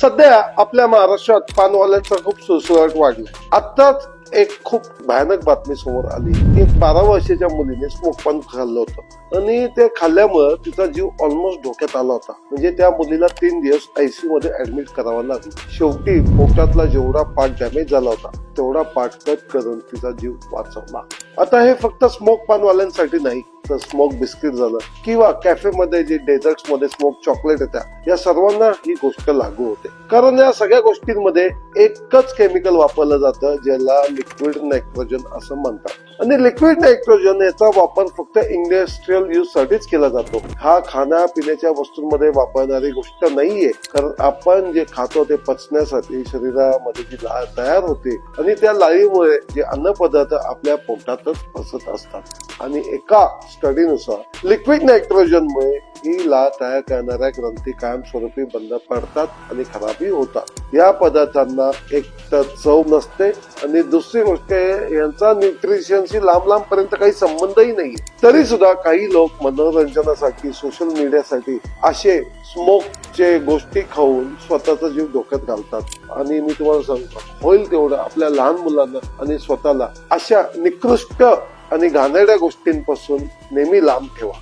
सध्या आपल्या महाराष्ट्रात पानवाल्यांचा खूप सुळसुळाट वाढलाय. आत्ताच एक खूप भयानक बातमी समोर आली. एक 12 वर्षाच्या मुलीने स्मोक पान खाल्लं होतं आणि ते खाल्ल्यामुळे तिचा जीव ऑलमोस्ट धोक्यात आला होता. म्हणजे त्या मुलीला 3 दिवस आयसीयू मध्ये ऍडमिट करावं लागलं. शेवटी पोटातला जेवढा पार्ट डॅमेज झाला होता तेवढा पार्ट कट करून तिचा जीव वाचवला. आता हे फक्त स्मोक पानवाल्यांसाठी नाही, तर स्मोक बिस्किट झालं किंवा कॅफे मध्ये जे डेझर्ट्स मध्ये स्मोक चॉकलेट येतात, या सर्वांना ही गोष्ट लागू होते. कारण या सगळ्या गोष्टींमध्ये एकच केमिकल वापरलं जातं ज्याला लिक्विड नायट्रोजन असं म्हणतात. आणि लिक्विड नायट्रोजन याचा वापर फक्त इंडस्ट्रियल यूज साठीच केला जातो. हा खाण्यापिण्याच्या वस्तूंमध्ये वापरणारी गोष्ट नाहीये. कारण आपण जे खातो ते पचण्यासाठी शरीरामध्ये जी लाळ तयार होते आणि त्या लाळीमुळे जे अन्न पदार्थ आपल्या पोटातच पचत असतात. आणि एका स्टडीनुसार लिक्विड नायट्रोजनमुळे ही लाळ तयार करणाऱ्या ग्रंथी कायमस्वरूपी बंद पडतात आणि खराबी होतात. या पदार्थांना एक तर चव नसते आणि दुसरी गोष्ट यांचा न्यूट्रिशनशी लांब पर्यंत काही संबंधही नाहीये. तरी सुद्धा काही लोक मनोरंजनासाठी सोशल मीडियासाठी असे स्मोकचे गोष्टी खाऊन स्वतःचा जीव धोक्यात घालतात. आणि मी तुम्हाला सांगतो, होईल तेवढं आपल्या लहान मुलांना आणि स्वतःला अशा निकृष्ट आणि घाणेरड्या गोष्टींपासून नेहमी लांब ठेवा.